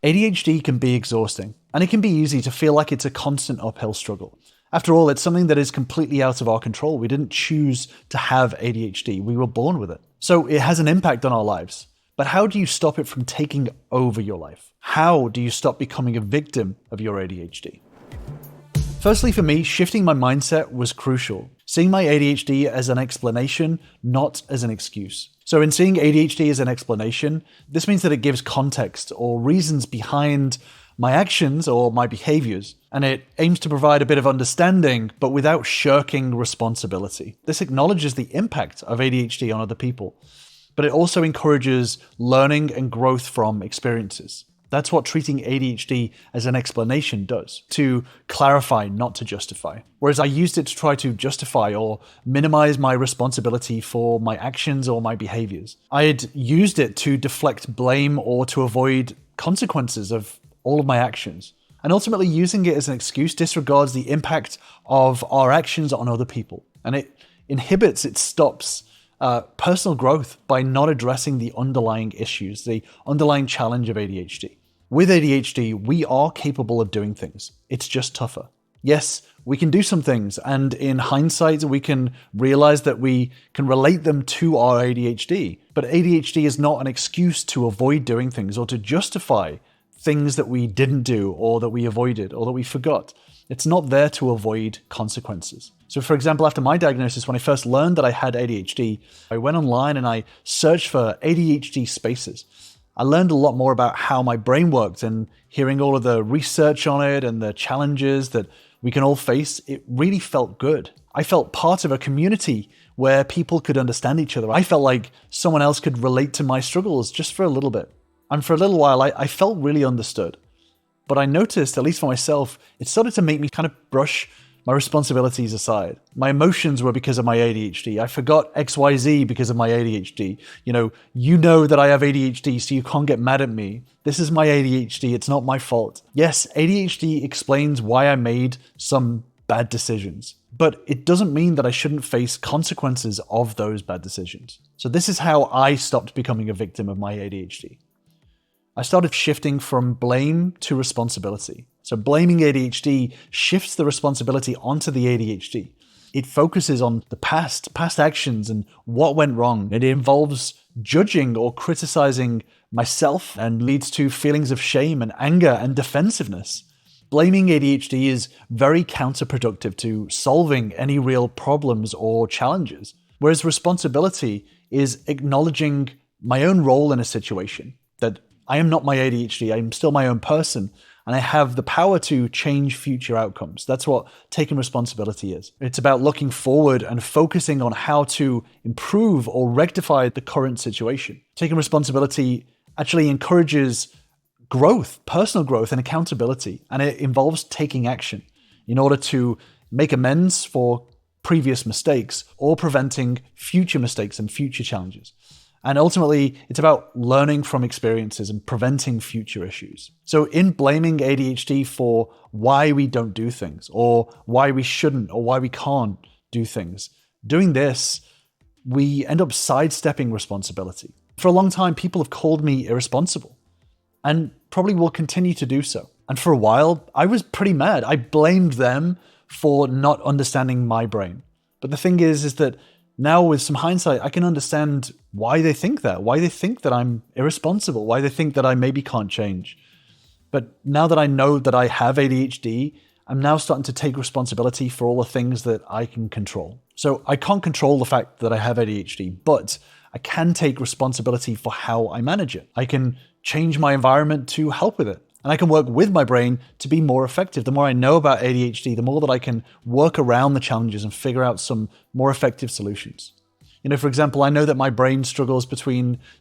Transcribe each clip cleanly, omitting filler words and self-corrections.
ADHD can be exhausting, and it can be easy to feel like it's a constant uphill struggle. After all, it's something that is completely out of our control. We didn't choose to have ADHD. We were born with it. So it has an impact on our lives. But how do you stop it from taking over your life? How do you stop becoming a victim of your ADHD? Firstly, for me, shifting my mindset was crucial. Seeing my ADHD as an explanation, not as an excuse. So in seeing ADHD as an explanation, this means that it gives context or reasons behind my actions or my behaviors, and it aims to provide a bit of understanding, but without shirking responsibility. This acknowledges the impact of ADHD on other people, but it also encourages learning and growth from experiences. That's what treating ADHD as an explanation does, to clarify, not to justify. Whereas I used it to try to justify or minimize my responsibility for my actions or my behaviors. I had used it to deflect blame or to avoid consequences of all of my actions. And ultimately, using it as an excuse disregards the impact of our actions on other people. And it stops personal growth by not addressing the underlying issues, the underlying challenge of ADHD. With ADHD, we are capable of doing things. It's just tougher. Yes, we can do some things, and in hindsight, we can realize that we can relate them to our ADHD. But ADHD is not an excuse to avoid doing things or to justify things that we didn't do or that we avoided or that we forgot. It's not there to avoid consequences. So for example, after my diagnosis, when I first learned that I had ADHD, I went online and I searched for ADHD spaces. I learned a lot more about how my brain worked, and hearing all of the research on it and the challenges that we can all face, it really felt good. I felt part of a community where people could understand each other. I felt like someone else could relate to my struggles just for a little bit. And for a little while, I felt really understood. But I noticed, at least for myself, it started to make me kind of brush my responsibilities aside. My emotions were because of my ADHD. I forgot XYZ because of my ADHD. You know that I have ADHD, so you can't get mad at me. This is my ADHD, it's not my fault. Yes, ADHD explains why I made some bad decisions, but it doesn't mean that I shouldn't face consequences of those bad decisions. So this is how I stopped becoming a victim of my ADHD. I started shifting from blame to responsibility. So blaming ADHD shifts the responsibility onto the ADHD. It focuses on the past actions and what went wrong. It involves judging or criticizing myself and leads to feelings of shame and anger and defensiveness. Blaming ADHD is very counterproductive to solving any real problems or challenges, whereas responsibility is acknowledging my own role in a situation, that I am not my ADHD, I'm still my own person, and I have the power to change future outcomes. That's what taking responsibility is. It's about looking forward and focusing on how to improve or rectify the current situation. Taking responsibility actually encourages growth, personal growth, and accountability, and it involves taking action in order to make amends for previous mistakes or preventing future mistakes and future challenges. And ultimately, it's about learning from experiences and preventing future issues. So in blaming ADHD for why we don't do things, or why we shouldn't, or why we can't do things, doing this, we end up sidestepping responsibility. For a long time, people have called me irresponsible, and probably will continue to do so. And for a while, I was pretty mad. I blamed them for not understanding my brain. But the thing is that now with some hindsight, I can understand why they think that I'm irresponsible, why they think that I maybe can't change. But now that I know that I have ADHD, I'm now starting to take responsibility for all the things that I can control. So I can't control the fact that I have ADHD, but I can take responsibility for how I manage it. I can change my environment to help with it. And I can work with my brain to be more effective. The more I know about ADHD, the more that I can work around the challenges and figure out some more effective solutions. For example, I know that my brain struggles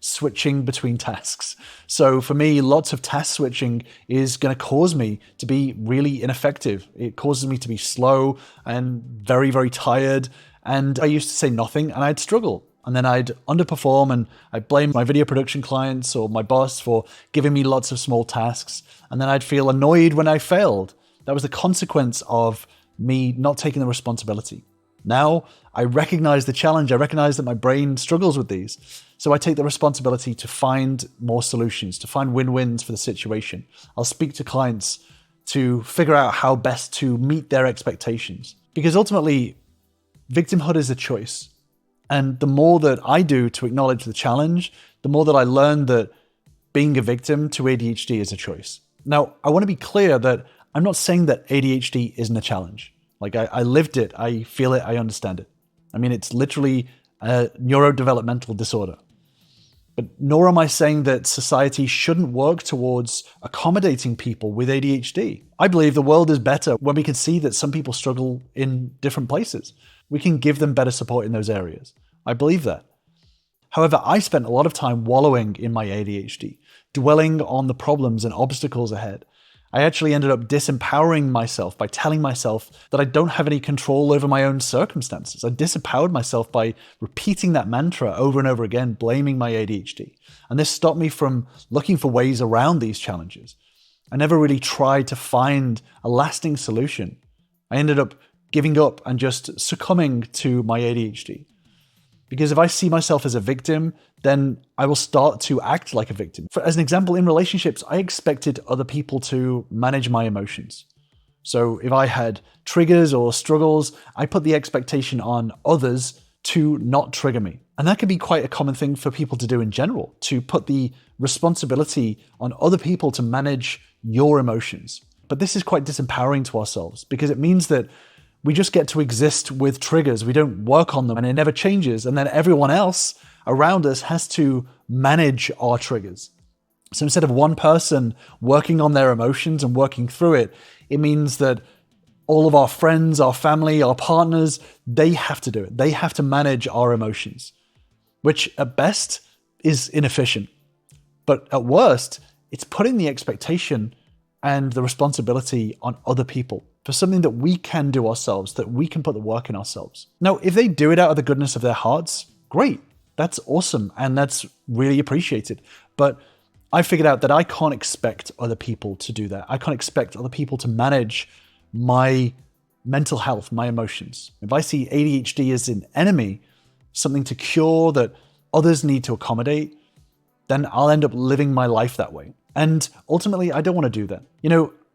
switching between tasks. So for me, lots of task switching is going to cause me to be really ineffective. It causes me to be slow and very, very tired. And I used to say nothing and I'd struggle. And then I'd underperform and I'd blame my video production clients or my boss for giving me lots of small tasks. And then I'd feel annoyed when I failed. That was the consequence of me not taking the responsibility. Now I recognize the challenge. I recognize that my brain struggles with these. So I take the responsibility to find more solutions, to find win-wins for the situation. I'll speak to clients to figure out how best to meet their expectations. Because ultimately, victimhood is a choice. And the more that I do to acknowledge the challenge, the more that I learn that being a victim to ADHD is a choice. Now, I want to be clear that I'm not saying that ADHD isn't a challenge. Like, I lived it, I feel it, I understand it. I mean, it's literally a neurodevelopmental disorder. But nor am I saying that society shouldn't work towards accommodating people with ADHD. I believe the world is better when we can see that some people struggle in different places. We can give them better support in those areas. I believe that. However, I spent a lot of time wallowing in my ADHD, dwelling on the problems and obstacles ahead. I actually ended up disempowering myself by telling myself that I don't have any control over my own circumstances. I disempowered myself by repeating that mantra over and over again, blaming my ADHD. And this stopped me from looking for ways around these challenges. I never really tried to find a lasting solution. I ended up giving up and just succumbing to my ADHD. Because if I see myself as a victim, then I will start to act like a victim. As an example, in relationships, I expected other people to manage my emotions. So if I had triggers or struggles, I put the expectation on others to not trigger me. And that can be quite a common thing for people to do in general, to put the responsibility on other people to manage your emotions. But this is quite disempowering to ourselves because it means that we just get to exist with triggers. We don't work on them and it never changes. And then everyone else around us has to manage our triggers. So instead of one person working on their emotions and working through it, it means that all of our friends, our family, our partners, they have to do it. They have to manage our emotions, which at best is inefficient. But at worst, it's putting the expectation and the responsibility on other people for something that we can do ourselves, that we can put the work in ourselves. Now, if they do it out of the goodness of their hearts, great. That's awesome. And that's really appreciated. But I figured out that I can't expect other people to do that. I can't expect other people to manage my mental health, my emotions. If I see ADHD as an enemy, something to cure that others need to accommodate, then I'll end up living my life that way. And ultimately, I don't want to do that.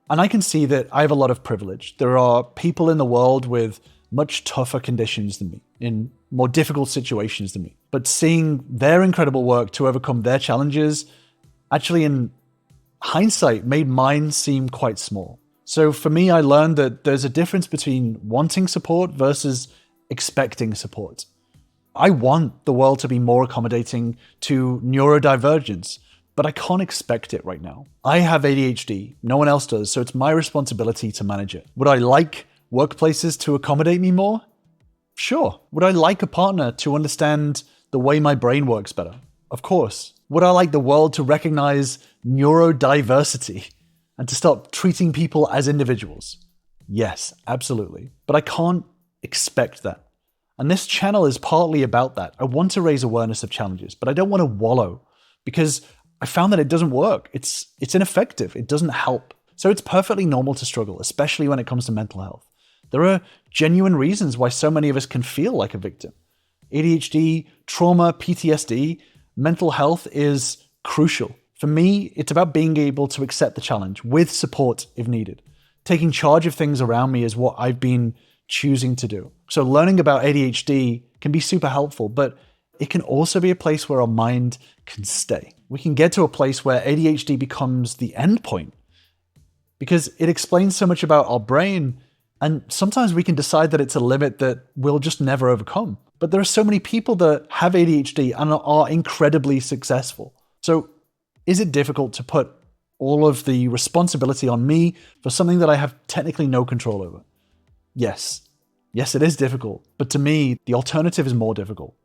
And I can see that I have a lot of privilege. There are people in the world with much tougher conditions than me, in more difficult situations than me. But seeing their incredible work to overcome their challenges, actually in hindsight, made mine seem quite small. So for me, I learned that there's a difference between wanting support versus expecting support. I want the world to be more accommodating to neurodivergence, but I can't expect it right now. I have ADHD, no one else does, so it's my responsibility to manage it. Would I like workplaces to accommodate me more? Sure. Would I like a partner to understand the way my brain works better? Of course. Would I like the world to recognize neurodiversity and to stop treating people as individuals? Yes, absolutely. But I can't expect that. And this channel is partly about that. I want to raise awareness of challenges, but I don't want to wallow because I found that it doesn't work. It's ineffective. It doesn't help. So it's perfectly normal to struggle, especially when it comes to mental health. There are genuine reasons why so many of us can feel like a victim. ADHD, trauma, PTSD, mental health is crucial. For me, it's about being able to accept the challenge with support if needed. Taking charge of things around me is what I've been choosing to do. So learning about ADHD can be super helpful, but it can also be a place where our mind can stay. We can get to a place where ADHD becomes the end point because it explains so much about our brain. And sometimes we can decide that it's a limit that we'll just never overcome. But there are so many people that have ADHD and are incredibly successful. So is it difficult to put all of the responsibility on me for something that I have technically no control over? Yes. Yes, it is difficult. But to me, the alternative is more difficult.